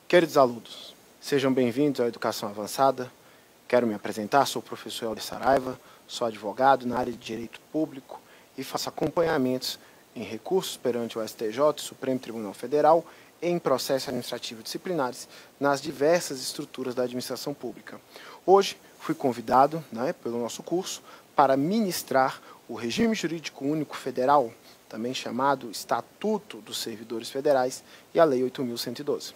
Queridos alunos, sejam bem-vindos à Educação Avançada. Quero me apresentar, sou o professor Helder Saraiva, sou advogado na área de Direito Público e faço acompanhamentos em recursos perante o STJ, Supremo Tribunal Federal, e em processos administrativos disciplinares nas diversas estruturas da administração pública. Hoje fui convidado, pelo nosso curso, para ministrar o Regime Jurídico Único Federal, também chamado Estatuto dos Servidores Federais, e a Lei 8.112.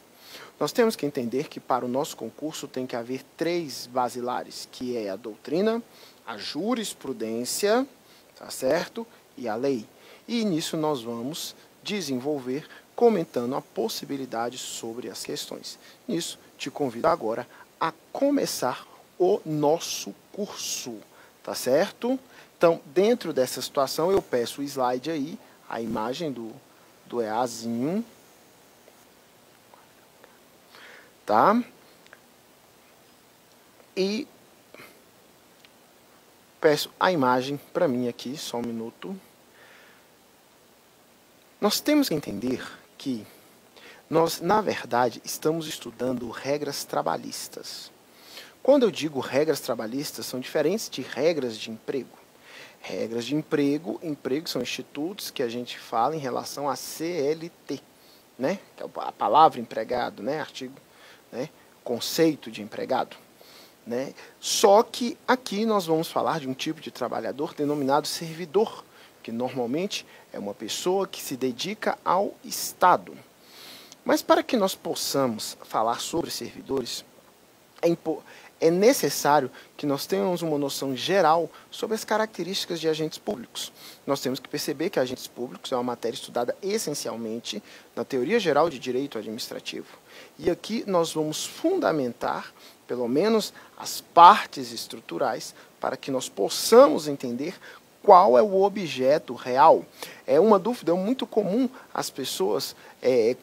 Nós temos que entender que para o nosso concurso tem que haver três basilares, que é a doutrina, a jurisprudência, tá certo? E a lei. E nisso nós vamos desenvolver comentando a possibilidade sobre as questões. Nisso, te convido agora a começar o nosso curso, tá certo? Então, dentro dessa situação, eu peço o slide aí, a imagem do EAzinho, tá? E peço a imagem para mim aqui, só um minuto. Nós temos que entender que nós, na verdade, estamos estudando regras trabalhistas. Quando eu digo regras trabalhistas, são diferentes de regras de emprego. Regras de emprego são institutos que a gente fala em relação a CLT, né? Que é a palavra empregado, né? Artigo, né? Conceito de empregado, né? Só que aqui nós vamos falar de um tipo de trabalhador denominado servidor, que normalmente é uma pessoa que se dedica ao Estado. Mas para que nós possamos falar sobre servidores, é necessário que nós tenhamos uma noção geral sobre as características de agentes públicos. Nós temos que perceber que agentes públicos é uma matéria estudada essencialmente na teoria geral de direito administrativo. E aqui nós vamos fundamentar, pelo menos, as partes estruturais para que nós possamos entender qual é o objeto real. É uma dúvida muito comum as pessoas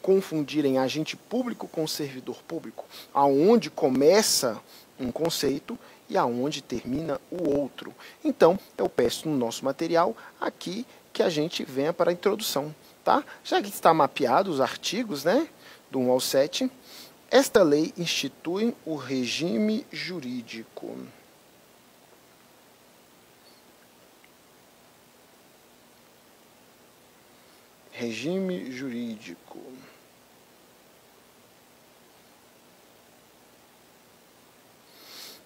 confundirem agente público com servidor público, aonde começa um conceito e aonde termina o outro. Então, eu peço no nosso material aqui que a gente venha para a introdução, tá? Já que está mapeado os artigos, né, do 1 ao 7, esta lei institui o regime jurídico. Regime jurídico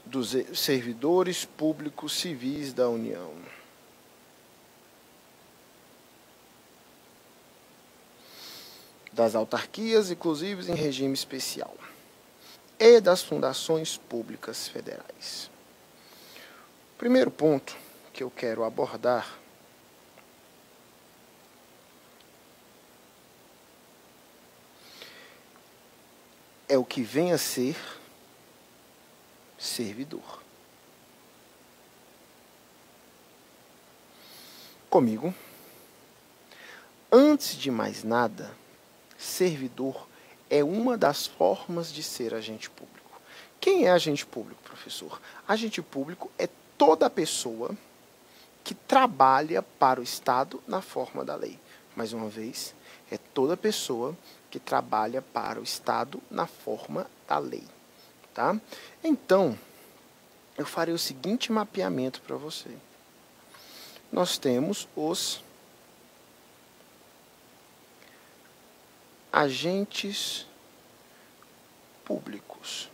dos servidores públicos civis da União. Das autarquias, inclusive em regime especial. E das fundações públicas federais. O primeiro ponto que eu quero abordar é o que vem a ser servidor. Comigo. Antes de mais nada, servidor é uma das formas de ser agente público. Quem é agente público, professor? Agente público é toda pessoa que trabalha para o Estado na forma da lei. Mais uma vez, é toda pessoa que trabalha para o Estado na forma da lei. Tá? Então, eu farei o seguinte mapeamento para você. Nós temos os agentes públicos.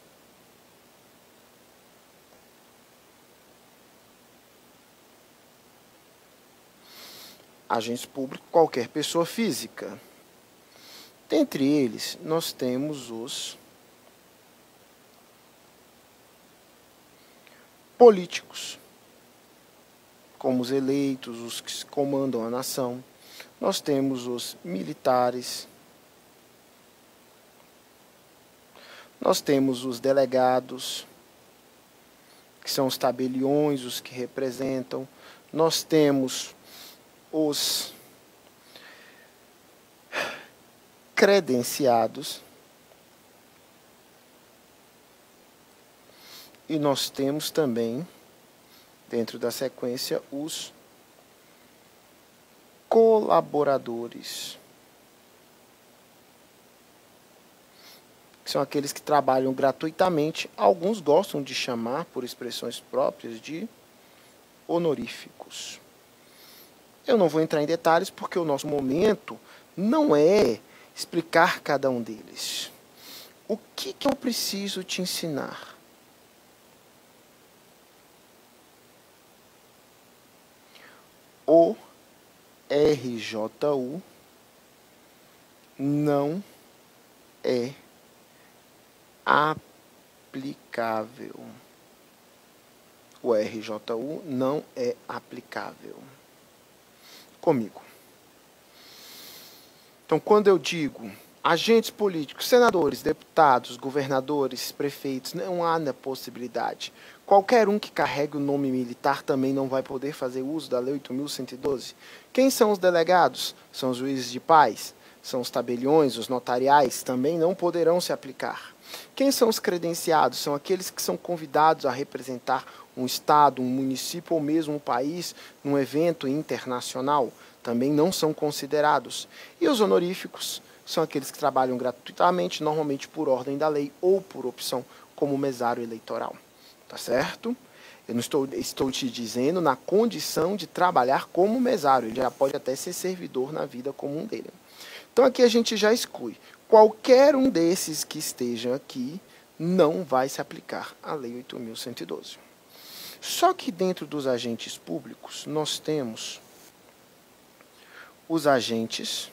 Agentes públicos, qualquer pessoa física. Dentre eles, nós temos os políticos, como os eleitos, os que comandam a nação. Nós temos os militares. Nós temos os delegados, que são os tabeliões, os que representam. Nós temos os credenciados. E nós temos também, dentro da sequência, os colaboradores. que são aqueles que trabalham gratuitamente. Alguns gostam de chamar, por expressões próprias, de honoríficos. Eu não vou entrar em detalhes porque o nosso momento não é explicar cada um deles. O que eu preciso te ensinar? O RJU não é aplicável. O RJU não é aplicável. Comigo. Então, quando eu digo agentes políticos, senadores, deputados, governadores, prefeitos, não há na possibilidade. Qualquer um que carregue o nome militar também não vai poder fazer uso da Lei 8.112. Quem são os delegados? São os juízes de paz, são os tabeliões, os notariais, também não poderão se aplicar. Quem são os credenciados? São aqueles que são convidados a representar um estado, um município ou mesmo um país num evento internacional. Também não são considerados. E os honoríficos são aqueles que trabalham gratuitamente, normalmente por ordem da lei ou por opção, como mesário eleitoral. Tá certo? Eu não estou te dizendo na condição de trabalhar como mesário. Ele já pode até ser servidor na vida comum dele. Então aqui a gente já exclui. Qualquer um desses que estejam aqui não vai se aplicar à Lei 8.112. Só que dentro dos agentes públicos, nós temos os agentes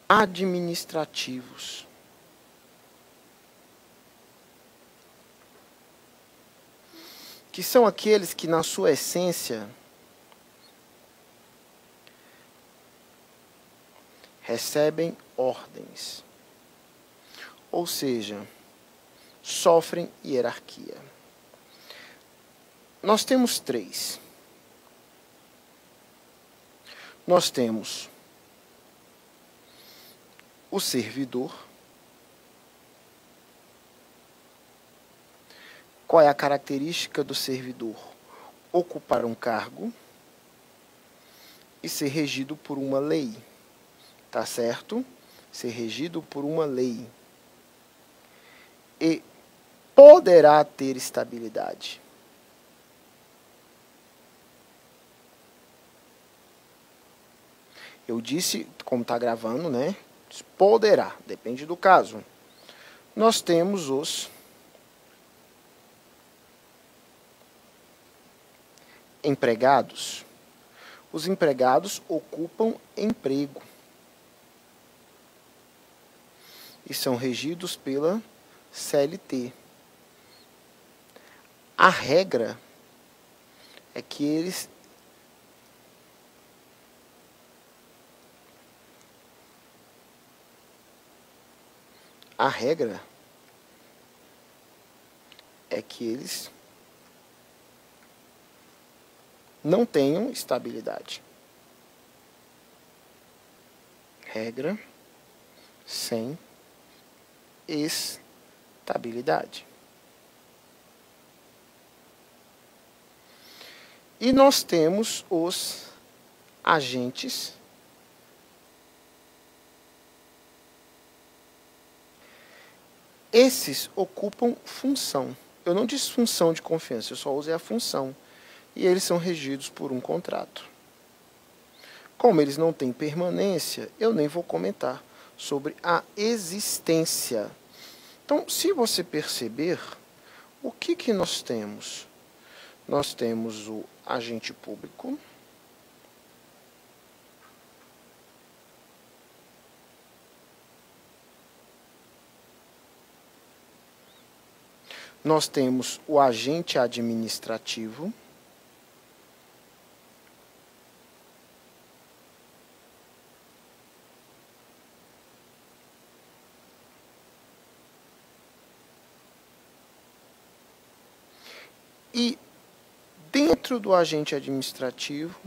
administrativos. Que são aqueles que, na sua essência, recebem ordens. Ou seja, sofrem hierarquia. Nós temos três. Nós temos o servidor. Qual é a característica do servidor? Ocupar um cargo e ser regido por uma lei. Tá certo? Ser regido por uma lei. E poderá ter estabilidade. Eu disse, como está gravando, né? Poderá, depende do caso. Nós temos os empregados. Os empregados ocupam emprego e são regidos pela CLT. A regra é que eles não tenham estabilidade. Regra sem estabilidade. E nós temos os agentes esses ocupam função. Eu não disse função de confiança, eu só usei a função. E eles são regidos por um contrato. Como eles não têm permanência, eu nem vou comentar sobre a existência. Então, se você perceber, o que nós temos? Nós temos o agente público, nós temos o agente administrativo, e dentro do agente administrativo,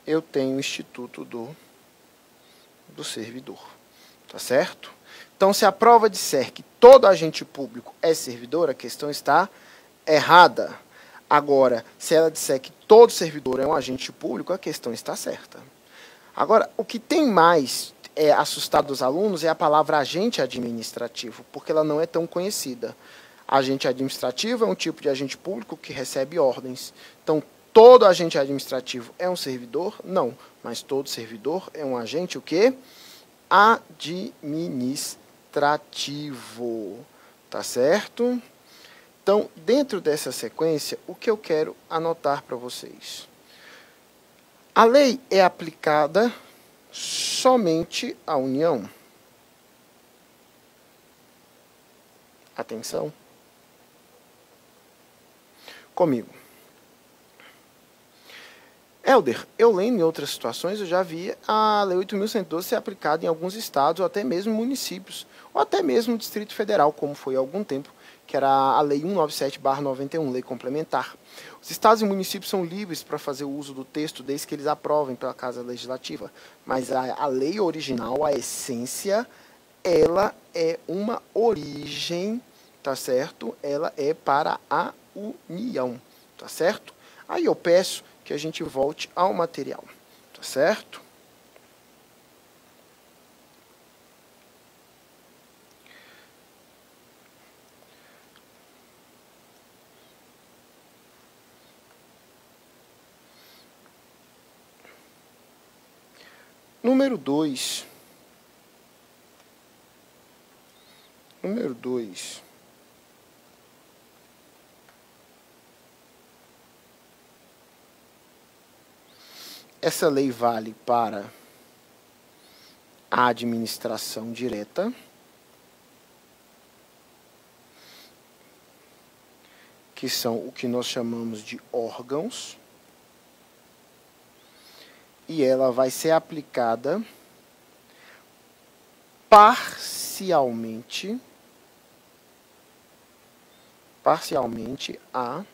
eu tenho o Instituto do Servidor. Tá certo? Então, se a prova disser que todo agente público é servidor, a questão está errada. Agora, se ela disser que todo servidor é um agente público, a questão está certa. Agora, o que tem mais assustado os alunos é a palavra agente administrativo, porque ela não é tão conhecida. Agente administrativo é um tipo de agente público que recebe ordens. Então, todo agente administrativo é um servidor? Não. Mas todo servidor é um agente o quê? Administrativo. Tá certo? Então, dentro dessa sequência, o que eu quero anotar para vocês? A lei é aplicada somente à União. Atenção. Comigo. Helder, eu lendo em outras situações, eu já vi a Lei 8.112 ser aplicada em alguns estados, ou até mesmo municípios, ou até mesmo no Distrito Federal, como foi há algum tempo, que era a Lei 197/91, Lei Complementar. Os estados e municípios são livres para fazer o uso do texto desde que eles aprovem pela Casa Legislativa, mas a lei original, a essência, ela é uma origem, tá certo? Ela é para a União, tá certo? Aí eu peço que a gente volte ao material, tá certo? Número 2. Número 2. Essa lei vale para a administração direta, que são o que nós chamamos de órgãos, e ela vai ser aplicada parcialmente à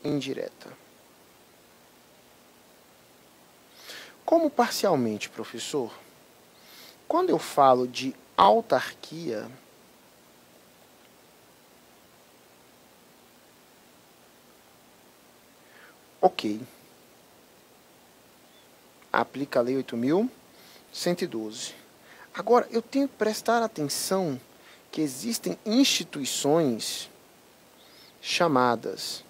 indireta. Como parcialmente, professor? Quando eu falo de autarquia, ok. Aplica a Lei 8.112. Agora, eu tenho que prestar atenção que existem instituições chamadas,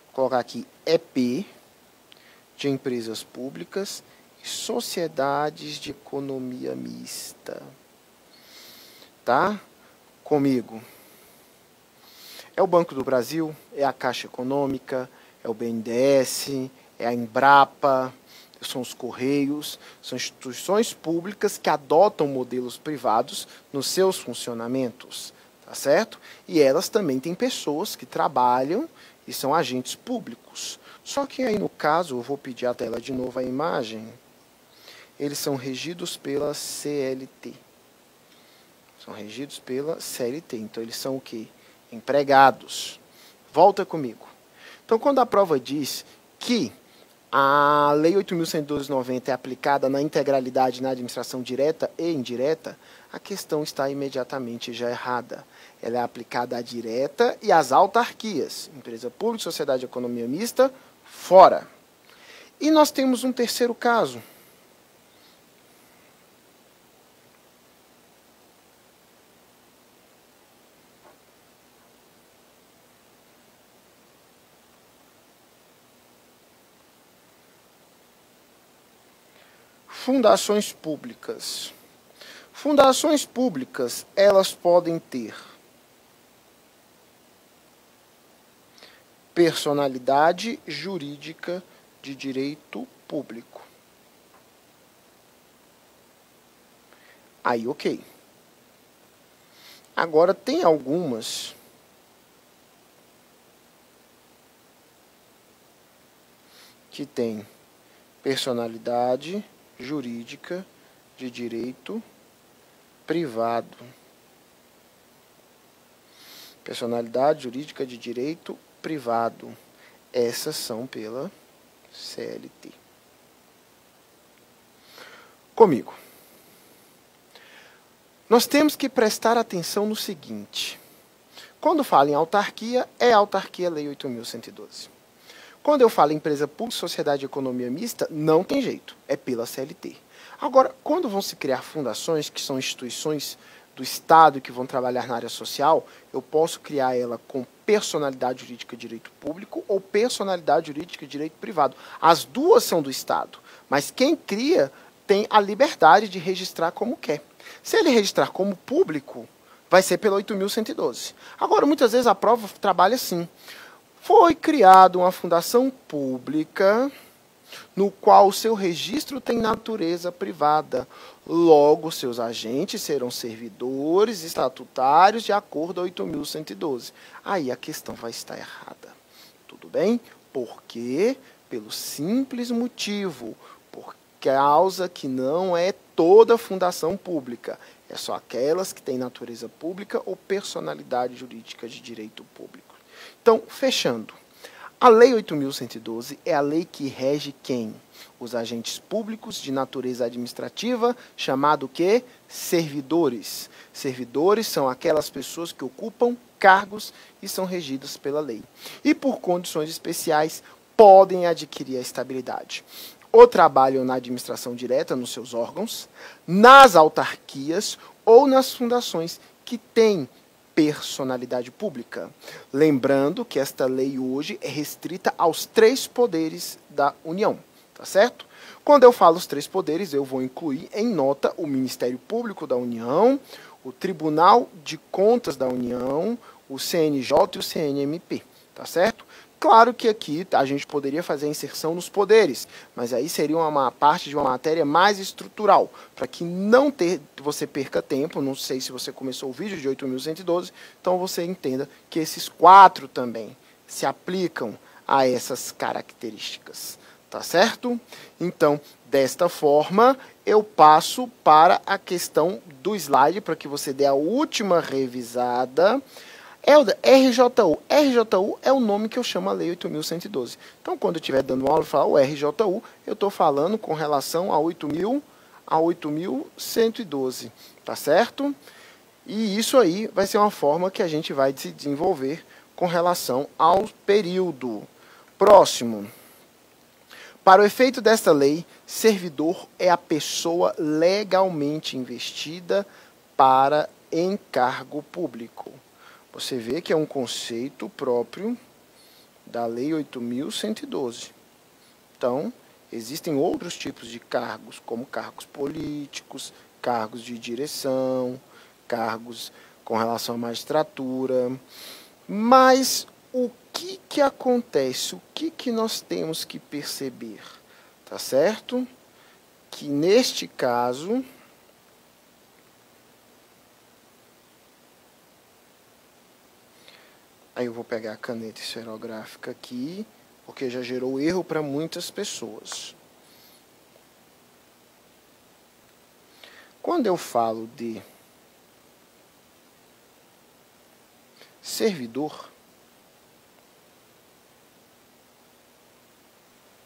vou colocar aqui, EP, de empresas públicas e sociedades de economia mista. Tá? Comigo. É o Banco do Brasil, é a Caixa Econômica, é o BNDES, é a Embrapa, são os Correios, são instituições públicas que adotam modelos privados nos seus funcionamentos, tá certo? E elas também têm pessoas que trabalham e são agentes públicos. Só que aí no caso, eu vou pedir a tela de novo a imagem, eles são regidos pela CLT. São regidos pela CLT, então eles são o quê? Empregados. Volta comigo. Então, quando a prova diz que a Lei 8.112/90 é aplicada na integralidade na administração direta e indireta, a questão está imediatamente já errada. Ela é aplicada à direta e às autarquias, empresa pública, sociedade de economia mista, fora. E nós temos um terceiro caso. Fundações públicas. Fundações públicas, elas podem ter personalidade jurídica de direito público. Aí, ok. Agora, tem algumas que têm personalidade jurídica de direito privado. Personalidade jurídica de direito privado. Essas são pela CLT. Comigo. Nós temos que prestar atenção no seguinte. Quando falo em autarquia, é a autarquia Lei 8.112. Quando eu falo em empresa pública, sociedade de economia mista, não tem jeito, é pela CLT. Agora, quando vão se criar fundações, que são instituições do Estado que vão trabalhar na área social, eu posso criar ela com personalidade jurídica de direito público ou personalidade jurídica de direito privado. As duas são do Estado, mas quem cria tem a liberdade de registrar como quer. Se ele registrar como público, vai ser pela 8.112. Agora, muitas vezes a prova trabalha assim. Foi criada uma fundação pública no qual o seu registro tem natureza privada. Logo, seus agentes serão servidores estatutários de acordo com 8.112. Aí a questão vai estar errada. Tudo bem? Por quê? Pelo simples motivo, por causa que não é toda fundação pública. É só aquelas que têm natureza pública ou personalidade jurídica de direito público. Então, fechando. A Lei 8.112 é a lei que rege quem? Os agentes públicos de natureza administrativa, chamado que? Servidores. Servidores são aquelas pessoas que ocupam cargos e são regidas pela lei. E por condições especiais podem adquirir a estabilidade. Ou trabalham na administração direta, nos seus órgãos, nas autarquias ou nas fundações que têm personalidade pública. Lembrando que esta lei hoje é restrita aos 3 poderes da União, tá certo? Quando eu falo os 3 poderes, eu vou incluir em nota o Ministério Público da União, o Tribunal de Contas da União, o CNJ e o CNMP, tá certo? Claro que aqui a gente poderia fazer a inserção nos poderes, mas aí seria uma parte de uma matéria mais estrutural, para que você perca tempo. Não sei se você começou o vídeo de 8.112, então você entenda que esses 4 também se aplicam a essas características, tá certo? Então, desta forma, eu passo para a questão do slide, para que você dê a última revisada. É o RJU. RJU é o nome que eu chamo a Lei 8.112. Então, quando eu estiver dando aula e falar o RJU, eu estou falando com relação a 8.112, tá certo? E isso aí vai ser uma forma que a gente vai se desenvolver com relação ao período. Próximo. Para o efeito desta lei, servidor é a pessoa legalmente investida para encargo público. Você vê que é um conceito próprio da Lei 8.112. Então, existem outros tipos de cargos, como cargos políticos, cargos de direção, cargos com relação à magistratura. Mas o que acontece? O que nós temos que perceber? Tá certo? Que neste caso, aí eu vou pegar a caneta esferográfica aqui, porque já gerou erro para muitas pessoas. Quando eu falo de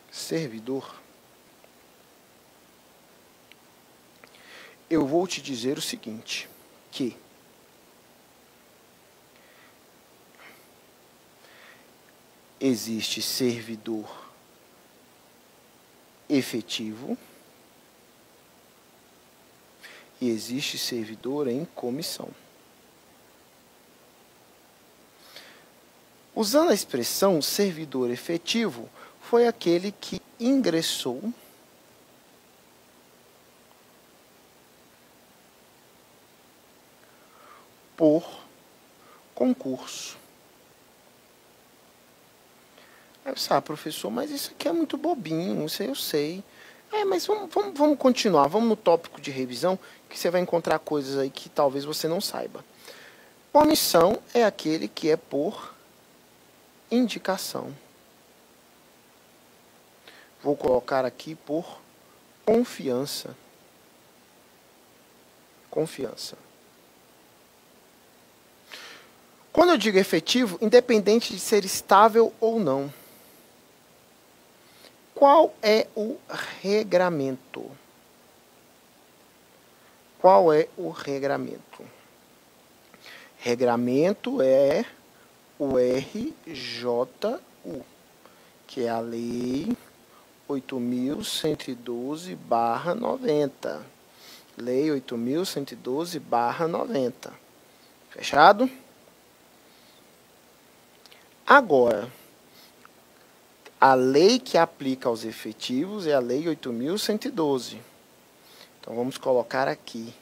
servidor, eu vou te dizer o seguinte, que existe servidor efetivo e existe servidor em comissão. Usando a expressão servidor efetivo, foi aquele que ingressou por concurso. Aí você, professor, mas isso aqui é muito bobinho, isso aí eu sei. Mas vamos continuar, vamos no tópico de revisão, que você vai encontrar coisas aí que talvez você não saiba. Comissão é aquele que é por indicação. Vou colocar aqui por confiança. Confiança. Quando eu digo efetivo, independente de ser estável ou não. qual é o regramento? Qual é o regramento? Regramento é o RJU, que é a Lei 8.112/90. Lei 8.112/90. Fechado? Agora, a lei que aplica aos efetivos é a Lei 8.112. Então, vamos colocar aqui,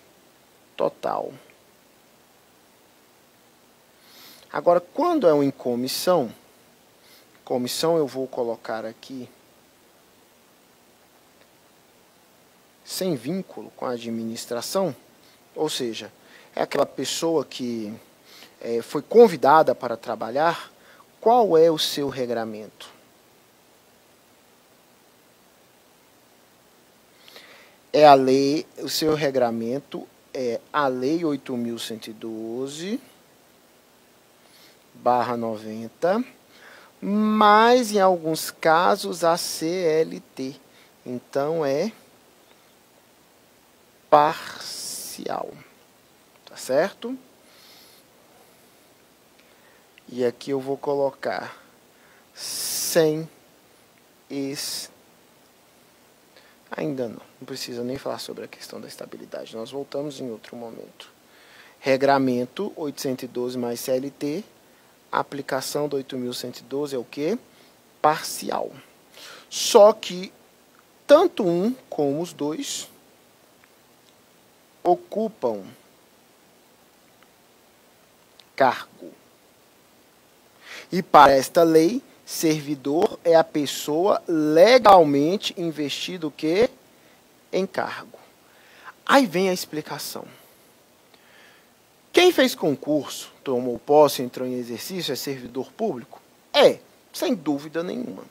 total. Agora, quando é em comissão, eu vou colocar aqui, sem vínculo com a administração, ou seja, é aquela pessoa que foi convidada para trabalhar. Qual é o seu regramento? O seu regramento é a Lei 8.112/90, mas em alguns casos a CLT. Então é parcial. Tá certo? E aqui eu vou colocar sem ainda não precisa nem falar sobre a questão da estabilidade. Nós voltamos em outro momento. Regramento 812 mais CLT. Aplicação do 8.112 é o quê? Parcial. Só que tanto um como os dois ocupam cargo. E para esta lei, servidor é a pessoa legalmente investida o quê? Em cargo. Aí vem a explicação. Quem fez concurso, tomou posse, entrou em exercício, é servidor público? É, sem dúvida nenhuma.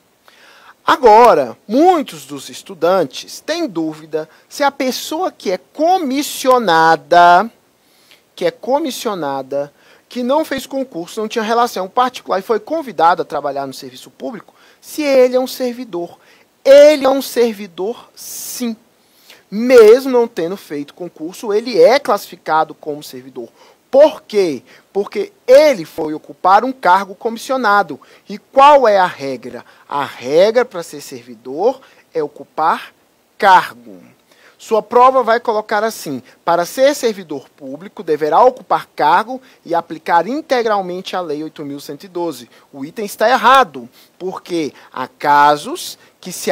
Agora, muitos dos estudantes têm dúvida se a pessoa que é comissionada, que não fez concurso, não tinha relação particular e foi convidado a trabalhar no serviço público, se ele é um servidor. Ele é um servidor, sim. Mesmo não tendo feito concurso, ele é classificado como servidor. Por quê? Porque ele foi ocupar um cargo comissionado. E qual é a regra? A regra para ser servidor é ocupar cargo. Sua prova vai colocar assim: para ser servidor público, deverá ocupar cargo e aplicar integralmente a Lei 8.112. O item está errado, porque há casos que se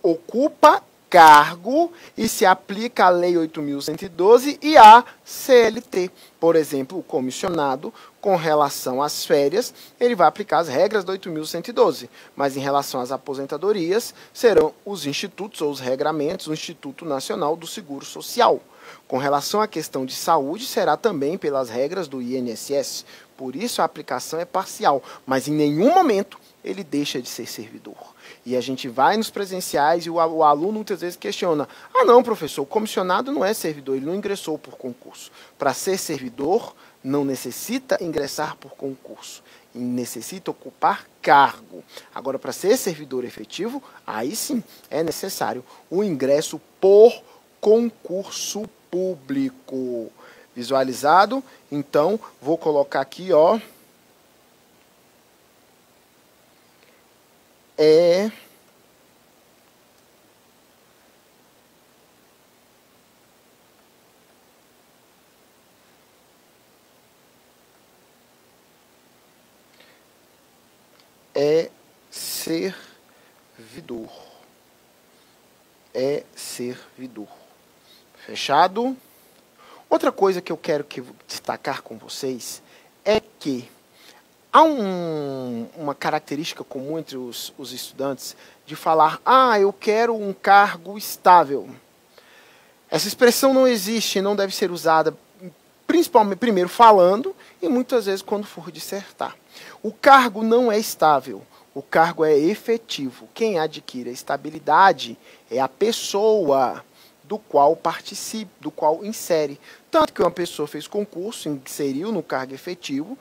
ocupa cargo e se aplica a Lei 8.112 e a CLT. Por exemplo, o comissionado, com relação às férias, ele vai aplicar as regras do 8.112. Mas em relação às aposentadorias, serão os institutos ou os regramentos, o Instituto Nacional do Seguro Social. Com relação à questão de saúde, será também pelas regras do INSS. Por isso, a aplicação é parcial, mas em nenhum momento ele deixa de ser servidor. E a gente vai nos presenciais e o aluno muitas vezes questiona: ah não, professor, o comissionado não é servidor, ele não ingressou por concurso. Para ser servidor, não necessita ingressar por concurso, necessita ocupar cargo. Agora, para ser servidor efetivo, aí sim é necessário o ingresso por concurso público. Visualizado? Então, vou colocar aqui, ó. Servidor. É servidor. Fechado? Outra coisa que eu quero destacar com vocês é que há uma característica comum entre os estudantes de falar: ah, eu quero um cargo estável. Essa expressão não existe, não deve ser usada, principalmente primeiro falando e muitas vezes quando for dissertar. O cargo não é estável, o cargo é efetivo. Quem adquire a estabilidade é a pessoa do qual participa, do qual insere. Tanto que uma pessoa fez concurso, inseriu no cargo efetivo,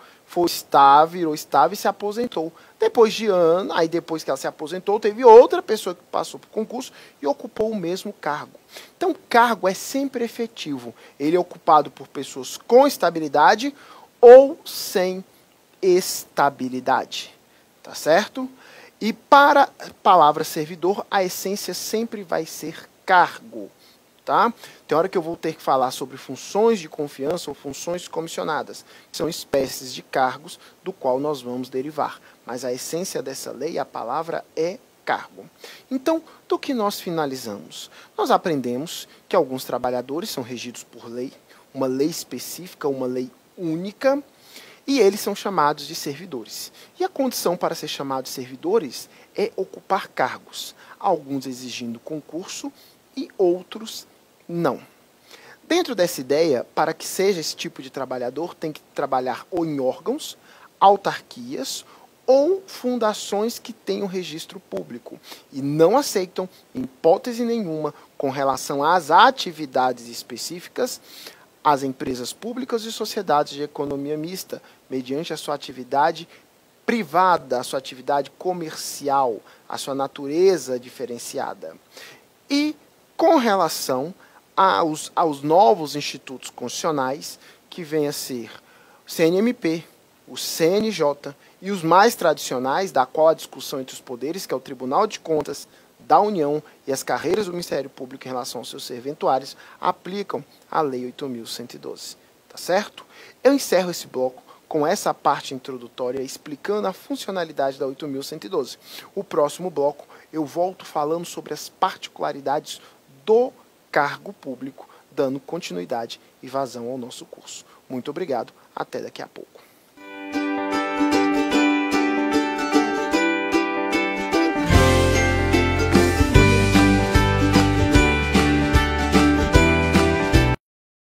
virou estável e se aposentou. Depois de ano, aí depois que ela se aposentou, teve outra pessoa que passou por concurso e ocupou o mesmo cargo. Então, cargo é sempre efetivo. Ele é ocupado por pessoas com estabilidade ou sem estabilidade. Tá certo? E para a palavra servidor, a essência sempre vai ser cargo. Tá? Tem hora que eu vou ter que falar sobre funções de confiança ou funções comissionadas, que são espécies de cargos do qual nós vamos derivar. Mas a essência dessa lei, a palavra é cargo. Então, do que nós finalizamos? Nós aprendemos que alguns trabalhadores são regidos por lei, uma lei específica, uma lei única, e eles são chamados de servidores. E a condição para ser chamado de servidores é ocupar cargos, alguns exigindo concurso e outros não. Dentro dessa ideia, para que seja esse tipo de trabalhador, tem que trabalhar ou em órgãos, autarquias ou fundações que tenham registro público e não aceitam, em hipótese nenhuma, com relação às atividades específicas, as empresas públicas e sociedades de economia mista, mediante a sua atividade privada, a sua atividade comercial, a sua natureza diferenciada. E com relação aos novos institutos constitucionais, que vêm a ser o CNMP, o CNJ e os mais tradicionais, da qual a discussão entre os poderes, que é o Tribunal de Contas da União e as carreiras do Ministério Público em relação aos seus serventuários, aplicam a Lei 8.112. Tá certo? Eu encerro esse bloco com essa parte introdutória explicando a funcionalidade da 8.112. O próximo bloco eu volto falando sobre as particularidades do cargo público, dando continuidade e vazão ao nosso curso. Muito obrigado, até daqui a pouco.